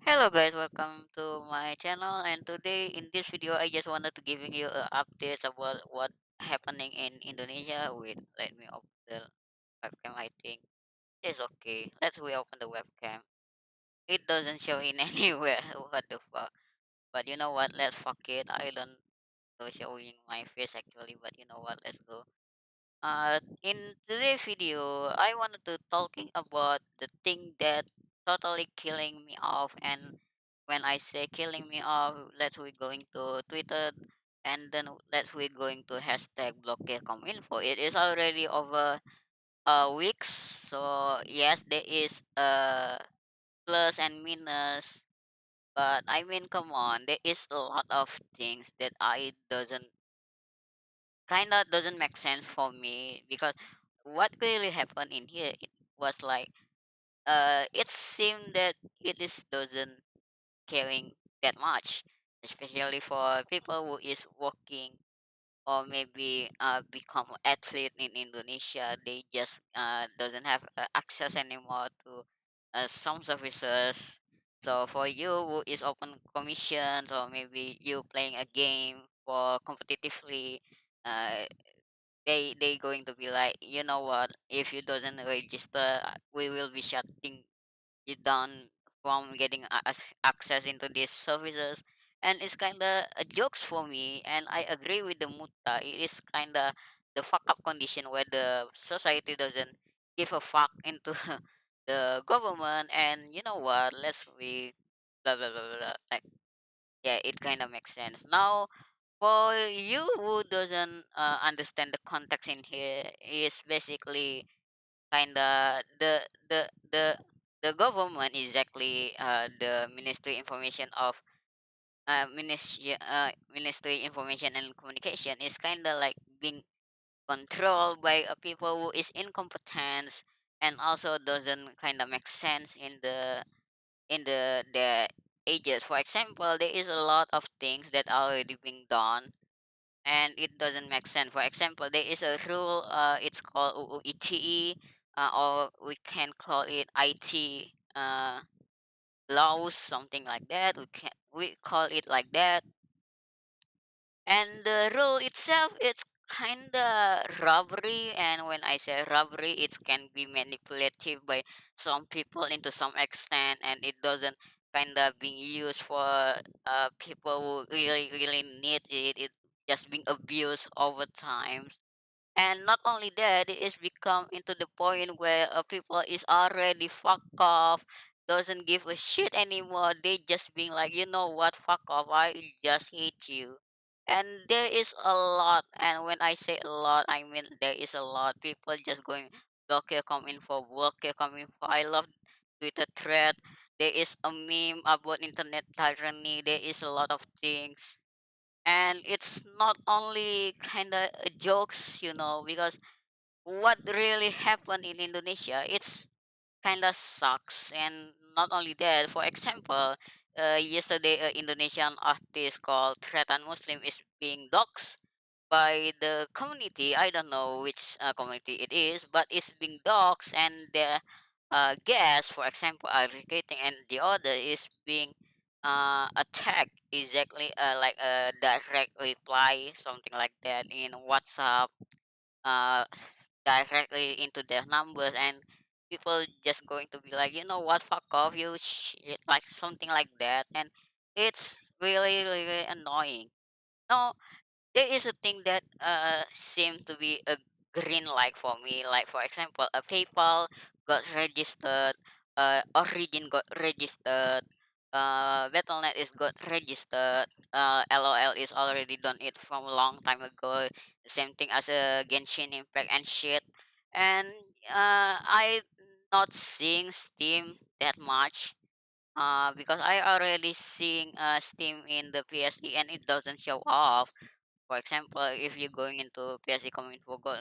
Hello guys, welcome to my channel, and today in this video I just wanted to giving you updates about what happening in Indonesia. Wait, let me open the webcam. I think it's okay. Let's we open the webcam. It doesn't show in anywhere. What the fuck? But you know what? Let's fuck it. I don't know showing my face actually, but you know what? Let's go. In today's video, I wanted to talking about the thing that totally killing me off. And when I say killing me off, let's we going to Twitter, and then let's we going to hashtag #blockcom info. It is already over weeks, so yes, there is plus and minus. But I mean, come on, there is a lot of things that I doesn't kind of doesn't make sense for me because what really happened in here it was like it seemed that it is doesn't caring that much, especially for people who is working or maybe become athlete in Indonesia. They just doesn't have access anymore to some services. So for you who is open commissions or maybe you playing a game for competitively, uh, they going to be like, you know what, if you doesn't register, we will be shutting you down from getting access into these services. And it's kind of a jokes for me, and I agree with the mutta. It is kind of the fuck up condition where the society doesn't give a fuck into the government. And you know what, let's be blah blah blah blah blah. Like, yeah, it kind of makes sense now. For you who doesn't understand the context in here, is basically kinda the government, exactly the Ministry Information of Ministry Information and Communication, is kinda like being controlled by a people who is incompetent and also doesn't kinda make sense in the ages. For example, there is a lot of things that are already being done and it doesn't make sense. For example, there is a rule, it's called UUITE, or we can call it IT laws, something like that. We call it like that. And the rule itself, it's kinda robbery. And when I say robbery, it can be manipulative by some people into some extent, and it doesn't kinda being used for people who really need it. It just being abused over time. And not only that, it is become into the point where people is already fuck off, doesn't give a shit anymore. They just being like, you know what, fuck off, I just hate you. And there is a lot, and when I say a lot, I mean there is a lot. People just going block your comment for block your comment for. I love Twitter thread. There is a meme about internet tyranny. There is a lot of things, and it's not only kind of jokes, because what really happened in Indonesia, it's kind of sucks. And not only that, for example, yesterday an Indonesian artist called Tretan Muslim is being doxxed by the community. I don't know which community it is, but it's being doxxed, and the guests, for example, are educating, and the other is being attacked, exactly like a direct reply, something like that, in WhatsApp, uh, directly into their numbers, and people just going to be like, you know what, fuck off, you shit, like something like that, and it's really really annoying. No, there is a thing that seem to be a green light for me. Like for example, a PayPal got registered, Origin got registered, Battle.net is got registered, LOL is already done it from a long time ago. The same thing as a Genshin Impact and shit. And I not seeing Steam that much. Because I already seeing Steam in the PSE and it doesn't show off. For example, if you're going into PSE Kominfo Go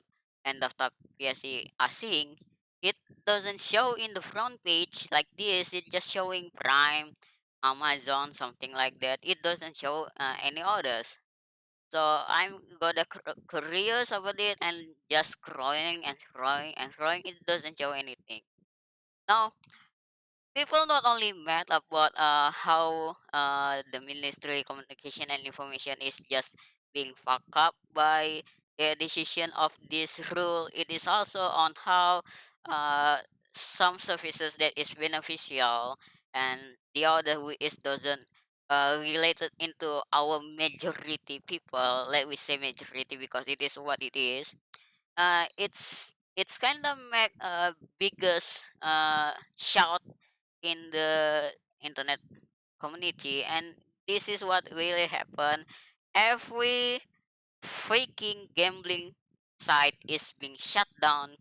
and daftar PSE Asing, it doesn't show in the front page like this. It's just showing Prime, Amazon, something like that. It doesn't show any others. So I'm got a curious about it and just scrolling and scrolling and scrolling. It doesn't show anything. Now, People not only mad about how the Ministry of Communication and Information is just being fucked up by the decision of this rule. It is also on how uh, some services that is beneficial and the other who is doesn't related into our majority people. Let we say majority because it is what it is. It's kind of make a biggest shout in the internet community, and this is what really happened. Every freaking gambling site is being shut down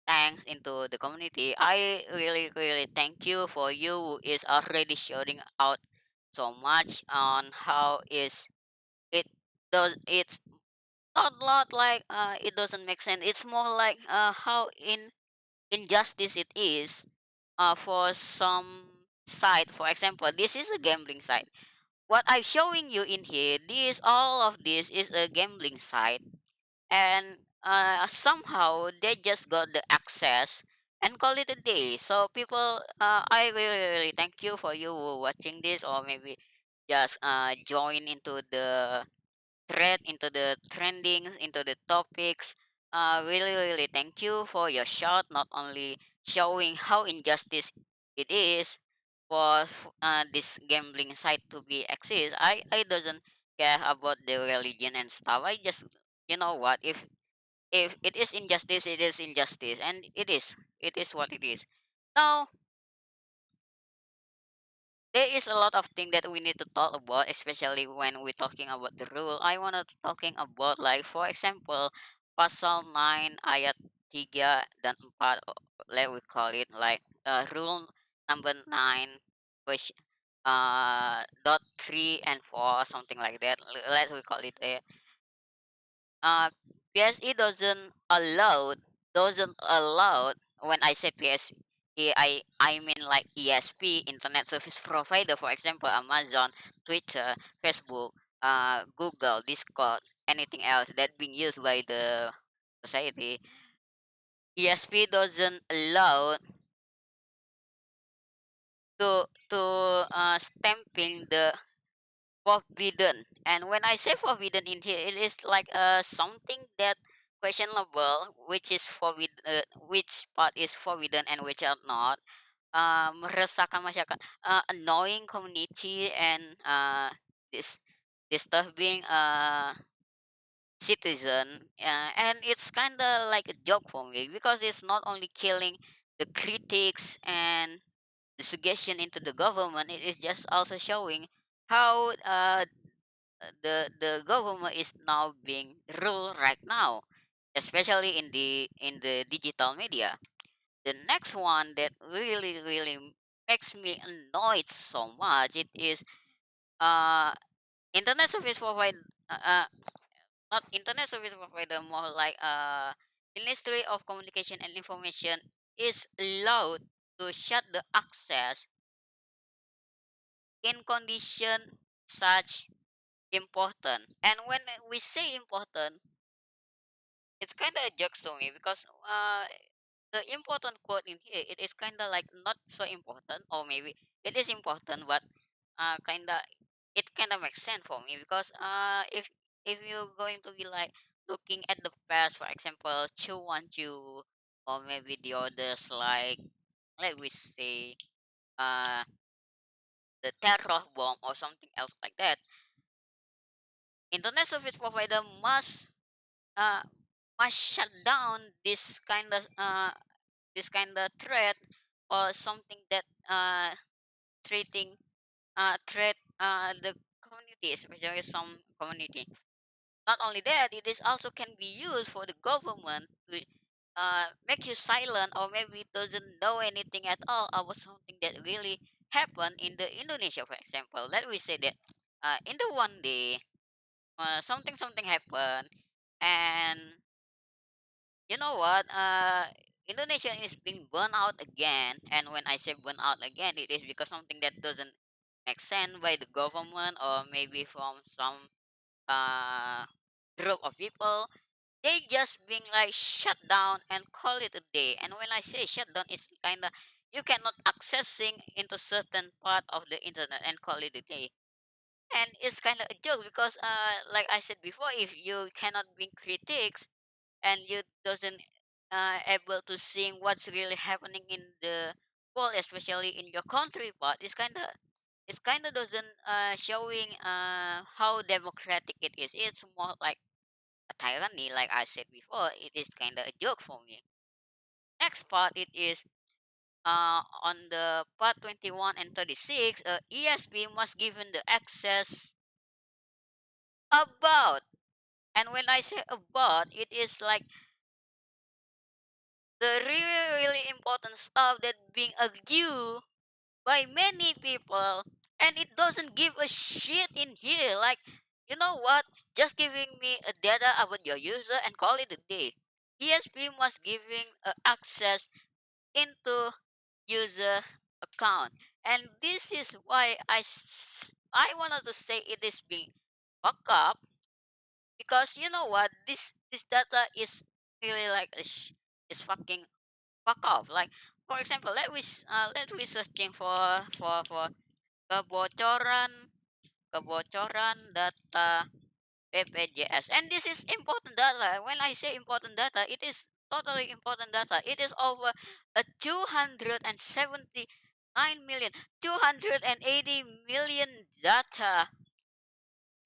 thanks into the community. I really thank you for you who is already shouting out so much on how is it does it's not like it doesn't make sense. It's more like how injustice it is for some site. For example, this is a gambling site. What I'm showing you in here, this all of this is a gambling site, and somehow they just got the access and call it a day. So people, I really thank you for you watching this, or maybe just join into the thread, into the trendings, into the topics. Really thank you for your shot, not only showing how injustice it is for this gambling site to be exist. I doesn't care about the religion and stuff. I just, you know what, if it is injustice, it is injustice, and it is what it is. Now there is a lot of things that we need to talk about, especially when we're talking about the rule. I want to talking about, like, for example, pasal 9 ayat 3 dan 4, let we call it like rule number 9 push dot 3 and 4, something like that. Let we call it uh PSE doesn't allow. When I say PSE, I mean like ESP, internet service provider, for example Amazon, Twitter, Facebook, Google, Discord, anything else that being used by the society. ESP doesn't allow to stamping the forbidden. And when I say forbidden in here, it is like something that questionable, which is which part is forbidden and which are not. Meresahkan masyarakat, annoying community, and this disturbing citizen. And it's kind of like a joke for me because it's not only killing the critics and the suggestion into the government. It is just also showing how the government is now being ruled right now, especially in the digital media. The next one that really makes me annoyed so much, it is uh internet service provider, not internet service provider, more like Ministry of Communication and Information is allowed to shut the access in condition such important. And when we say important, it's kind of a joke to me because the important quote in here, it is kind of like not so important, or maybe it is important, but kind of it kind of makes sense for me because if you're going to be like looking at the past, for example, Chu, or maybe the others, like, let we say uh the terror bomb or something else like that, internet service provider uh must shut down this kind of threat, or something that treating threat the community, especially some community. Not only that, it is also can be used for the government to make you silent, or maybe doesn't know anything at all about something that really happened in the Indonesia, for example. Let we say that in the one day something happened, and you know what? Indonesia is being burned out again. And when I say burned out again, it is because something that doesn't make sense by the government, or maybe from some uh, group of people. They just being like shut down and call it a day. And when I say shut down, it's kind of you cannot accessing into certain part of the internet and call it a day. And it's kind of a joke because like I said before, if you cannot be critics and you doesn't able to see what's really happening in the world, especially in your country part, it's kind of doesn't showing how democratic it is. It's more like a tyranny, like I said before. It is kind of a joke for me. Next part, it is on the part 21 and 36, ESP must given the access about. And when I say about, it is like the really, really important stuff that being argued by many people, and it doesn't give a shit in here. Like, you know what? Just giving me a data about your user and call it a day. ESP must giving access into user account, and this is why I wanted to say it is being fucked up, because you know what, this data is really like is fucking fuck off. Like, for example, let we searching for kebocoran kebocoran data BPJS, and this is important data. When I say important data, it is totally important data. It is over a 279 million, 280 million data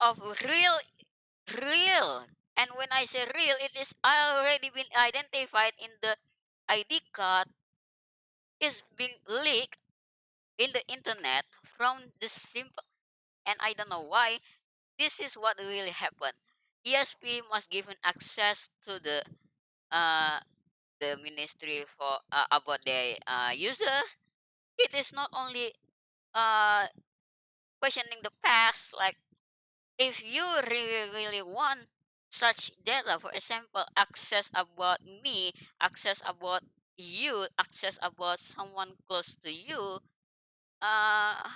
of real. And when I say real, it is already been identified in the ID card, is being leaked in the internet from the simple, and I don't know why. This is what really happened. ESP must given access to the ministry for about their user. It is not only uh questioning the past, like, if you really really want such data, for example, access about me, access about you, access about someone close to you, uh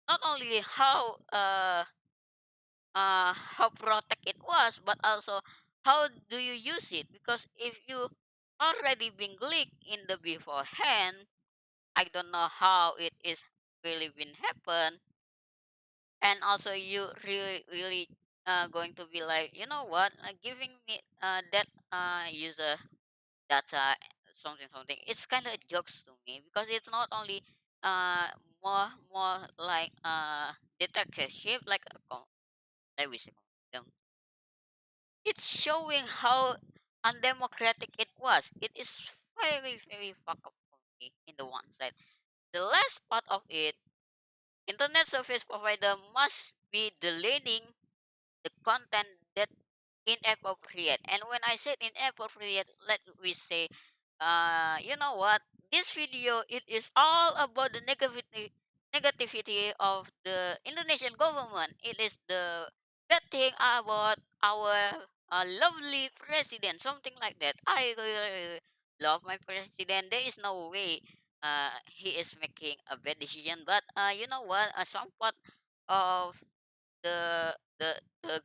not only how protect it was, but also how do you use it. Because if you already been leaked in the beforehand, I don't know how it is really been happen. And also you really really going to be like, you know what, giving me that user data, something something, it's kind of jokes to me, because it's not only uh more like dictatorship, like let me say, it's showing how undemocratic it was. It is very, very fuck up for me in the one side. The last part of it, internet service provider must be deleting the content that inappropriate. And when I said inappropriate, let we say, you know what? This video, it is all about the negativity of the Indonesian government. It is the bad thing about our lovely president, something like that. I really love my president. There is no way he is making a bad decision. But you know what? Some part of the the the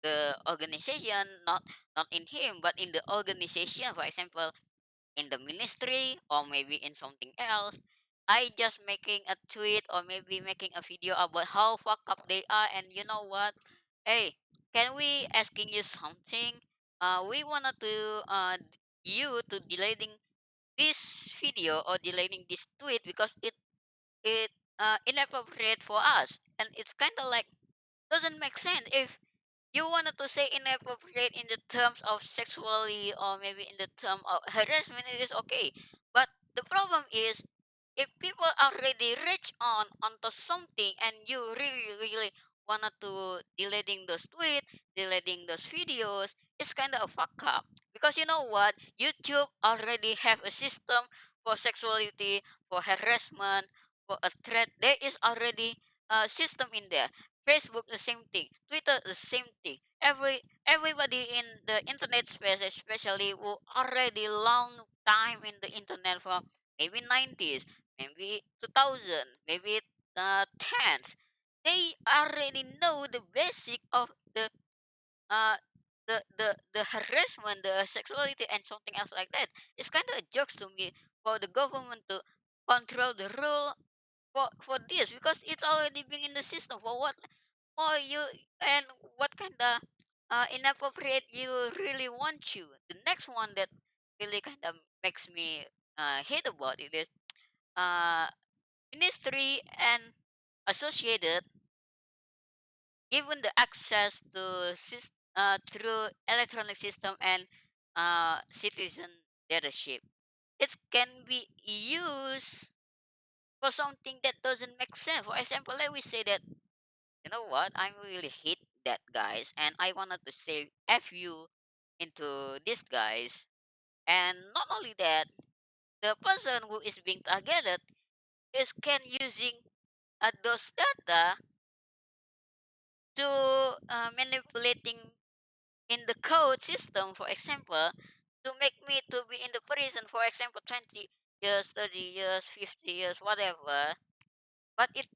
the organization, not in him but in the organization, for example in the ministry or maybe in something else, I just making a tweet or maybe making a video about how fucked up they are. And you know what, hey, can we asking you something, we wanted to you to deleting this video or deleting this tweet because it inappropriate for us. And it's kind of like doesn't make sense. If you wanted to say inappropriate in the terms of sexually or maybe in the term of harassment, it is okay. But the problem is, if people already reach on onto something and you really really wanted to deleting those tweets, deleting those videos, it's kind of a fuck up. Because you know what, YouTube already have a system for sexuality, for harassment, for a threat. There is already a system in there. Facebook the same thing, Twitter the same thing. Everybody in the internet space, especially who already long time in the internet, from maybe 90s, maybe 2000, maybe tens, they already know the basic of uh the harassment, the sexuality, and something else like that. It's kind of a jokes to me for the government to control the rule for this because it's already been in the system for what more you and what kind of inappropriate you really want you. The next one that really kind of makes me hate about it is uh, ministry and associated given the access to through electronic system and citizen leadership. It can be used for something that doesn't make sense. For example, let me say that you know what I really hate that guys, and I wanted to say f you into these guys, and not only that, the person who is being targeted is can using those data to manipulating in the code system, for example, to make me to be in the prison, for example, 20 years, 30 years, 50 years, whatever. But it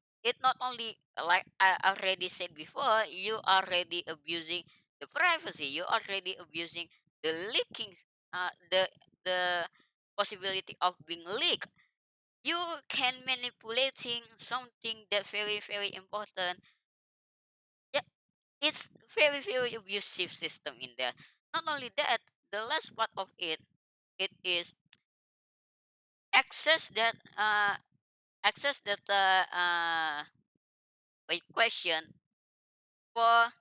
not only like I already said before, you already abusing the privacy, you already abusing the leaking, the possibility of being leaked. You can manipulating something that very important. Yeah, it's very abusive system in there. Not only that, the last part of it is access that access that wait, question for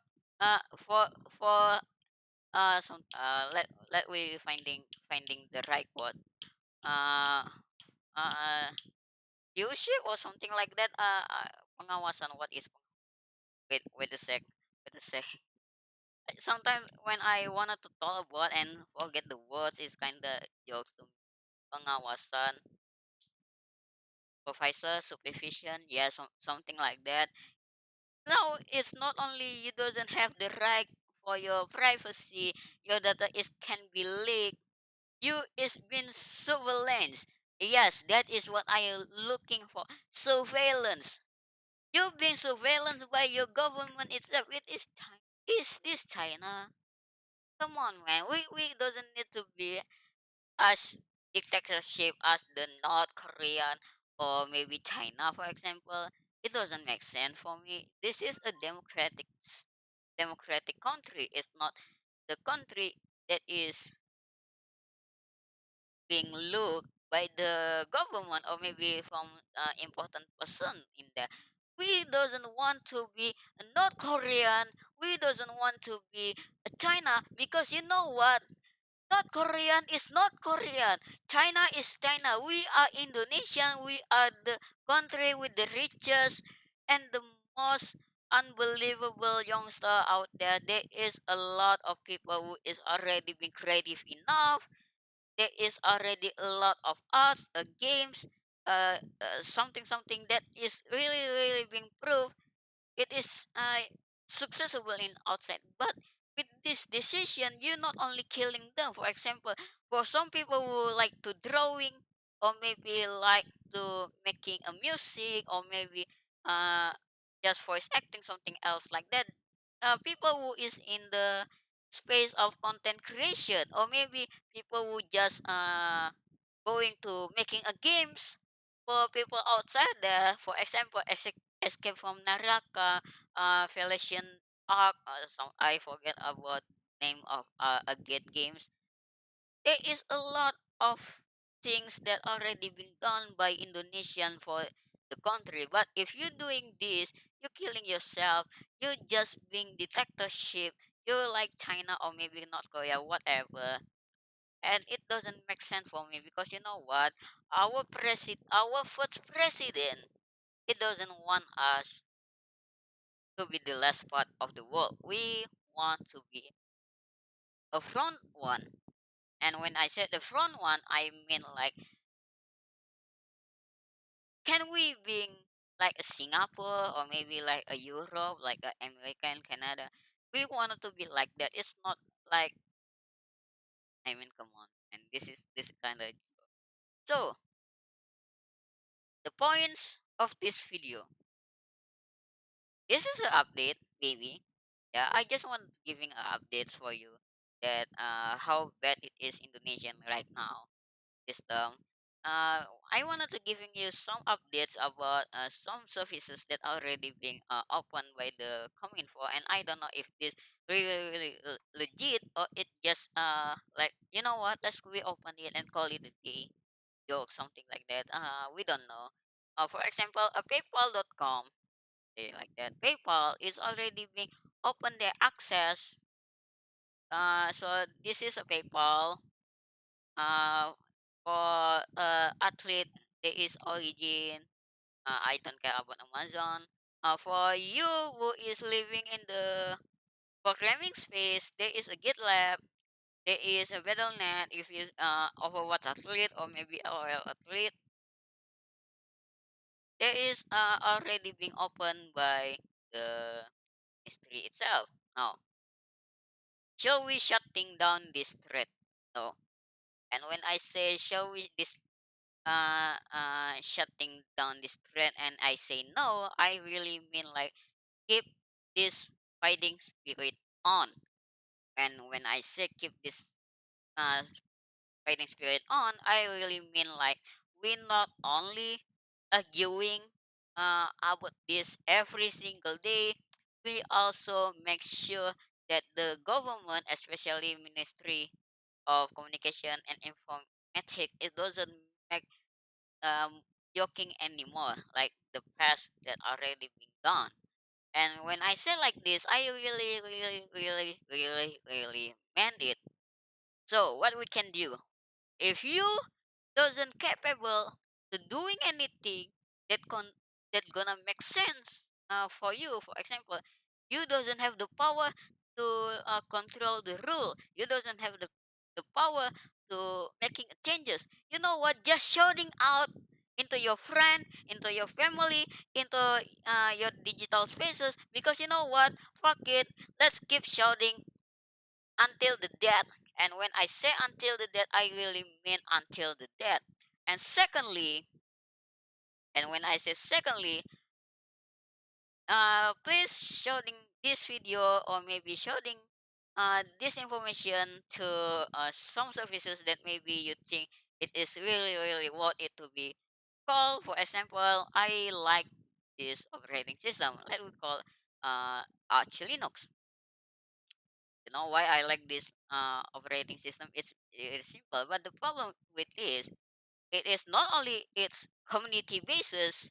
for some let we finding the right word uh uh viewership or something like that pengawasan what is wait a sec wait a sec sometimes when I wanted to talk about and forget the words it's kind of jokes to me. Pengawasan supervisor supervision yeah something like that. No, it's not only you doesn't have the right for your privacy, your data is can be leaked. You is been surveillance. Yes, that is what I am looking for. Surveillance. You've been surveillance by your government itself. It is China. Is this China? Come on, man. We doesn't need to be as dictatorship as the North Korean or maybe China, for example. It doesn't make sense for me. This is a democratic country. It's not the country that is being looked by the government or maybe from important person in there. We doesn't want to be a North Korean. We doesn't want to be a China because you know what? North Korean is North Korean. China is China. We are Indonesian. We are the country with the richest and the most unbelievable youngster out there. There is a lot of people who is already been creative enough. There is already a lot of arts, games, something that is really being proved it is successful in outside. But with this decision you're not only killing them. For example, for some people who like to drawing or maybe like to making a music or maybe uh just voice acting something else like that, people who is in the space of content creation or maybe people who just going to making a games for people outside there. For example, Escape from Naraka, Felician Arc, some I forget about name of a get games. There is a lot of things that already been done by Indonesian for the country. But if you're doing this, you're killing yourself. You're just being dictatorship. You're like China or maybe North Korea, whatever, and it doesn't make sense for me because you know what, our first president, he doesn't want us to be the last part of the world. We want to be a front one, and when I said the front one I mean like can we being like a Singapore or maybe like a Europe, like a American, Canada. We wanted to be like that. It's not like, I mean, come on, and this is kind of so the points of this video. This is an update, baby. Yeah, I just want giving updates for you that how bad it is Indonesian right now. System. I wanted to giving you some updates about some services that already being opened by the Cominfo, and I don't know if this really legit or it just like you know what, let's we open it and call it a day joke, something like that. We don't know. For example, a PayPal.com, like that. PayPal is already being open their access. So this is a PayPal. Uh, for athlete, there is Origin. I don't care about Amazon. For you who is living in the programming space, there is a GitLab. There is a BattleNet. If you Overwatch athlete or maybe LOL athlete, there is already being opened by the history itself. Now, shall we shutting down this thread? No. And when I say shall we this shutting down this thread and I say no, I really mean like keep this fighting spirit on. And when I say keep this uh fighting spirit on, I really mean like we not only arguing about this every single day, we also make sure that the government, especially Ministry of Communication and Informatics, it doesn't make um joking anymore like the past that already been done. And when I say like this, I really meant it. So what we can do, if you doesn't capable to doing anything that gonna make sense for you, for example, you doesn't have the power to control the rule, you doesn't have the power to making changes, you know what, just shouting out into your friend, into your family, into your digital spaces, because you know what, fuck it, let's keep shouting until the death. And when I say until the death, I really mean until the death. And secondly, and when I say secondly, please showing this video or maybe showing this information to some services that maybe you think it is really worth it to be called. For example, I like this operating system. Let me call Arch Linux. You know why I like this operating system? It's simple, but the problem with this, it is not only its community basis,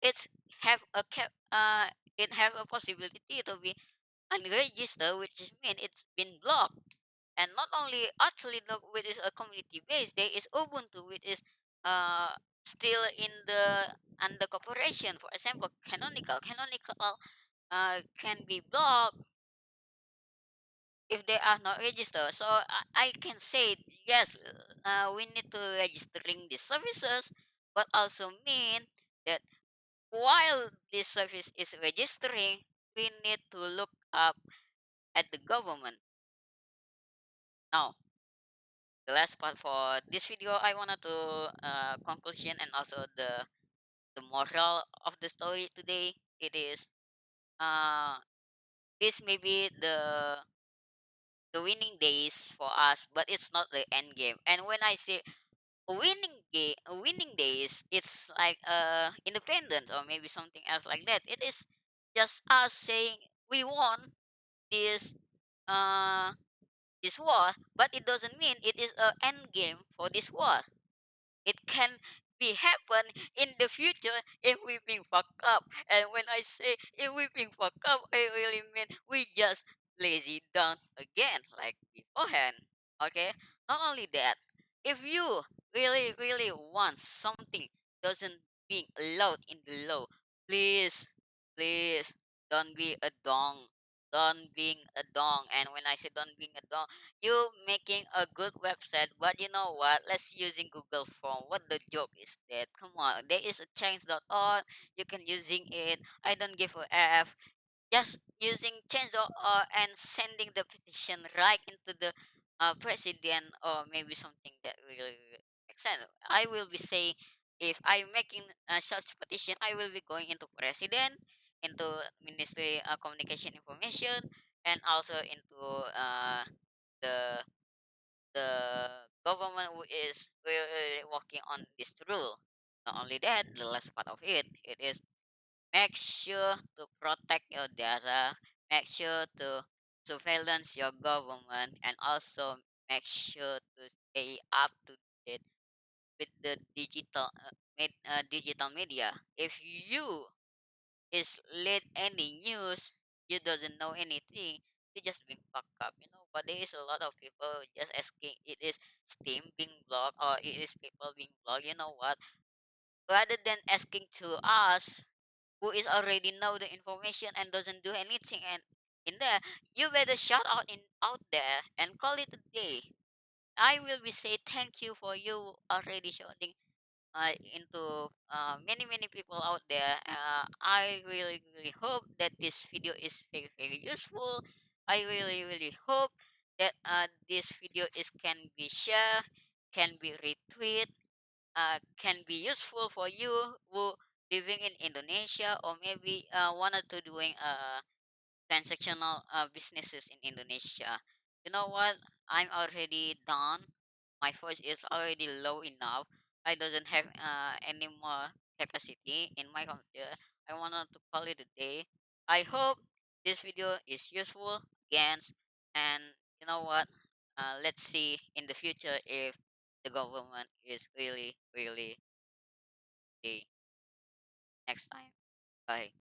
it's have a it have a possibility to be unregistered, which is mean it's been blocked. And not only actually Linux, which is a community base, there is Ubuntu, which is uh still in the under corporation. For example, canonical can be blocked if they are not registered. So I can say yes, we need to registering these services, but also mean that while this service is registering, we need to look up at the government. Now, the last part for this video, I wanted to conclusion and also the moral of the story today. It is uh this may be the winning days for us, but it's not the end game. And when I say winning days, it's like independence or maybe something else like that. It is just us saying we won this uh this war, but it doesn't mean it is a end game for this war. It can be happen in the future if we being fucked up. And when I say if we being fucked up, I really mean we just lazy down again like beforehand. Okay? Not only that, if you really want something doesn't being allowed in the law, please, please don't be a dong. Don't being a dong. And when I say don't being a dong, you making a good website, but you know what? Let's using Google Form. What the joke is that? Come on, there is a change.org. You can using it. I don't give a f. Just using change.org and sending the petition right into the president or maybe something that will make sense. I will be saying if I'm making such petition, I will be going into president, into Ministry Communication Information, and also into the the government who is really working on this rule. Not only that, the last part of it is make sure to protect your data, make sure to surveillance your government, and also make sure to stay up to date with the digital media. If you is late any news, you doesn't know anything, you just being fucked up, you know. But there is a lot of people just asking, it is Steam being blocked or it is people being blocked. You know what? Rather than asking to us, who is already know the information and doesn't do anything, and in there, you better shout out in out there and call it a day. I will be say thank you for you already shouting into many people out there. I really hope that this video is very useful. I really hope that this video is can be shared, can be retweet, can be useful for you who living in Indonesia or maybe wanted to doing transactional businesses in Indonesia. You know what? I'm already done. My voice is already low enough. I doesn't have any more capacity in my computer. I wanted to call it a day. I hope this video is useful again. And you know what? Let's see in the future if the government is really the next time. Bye.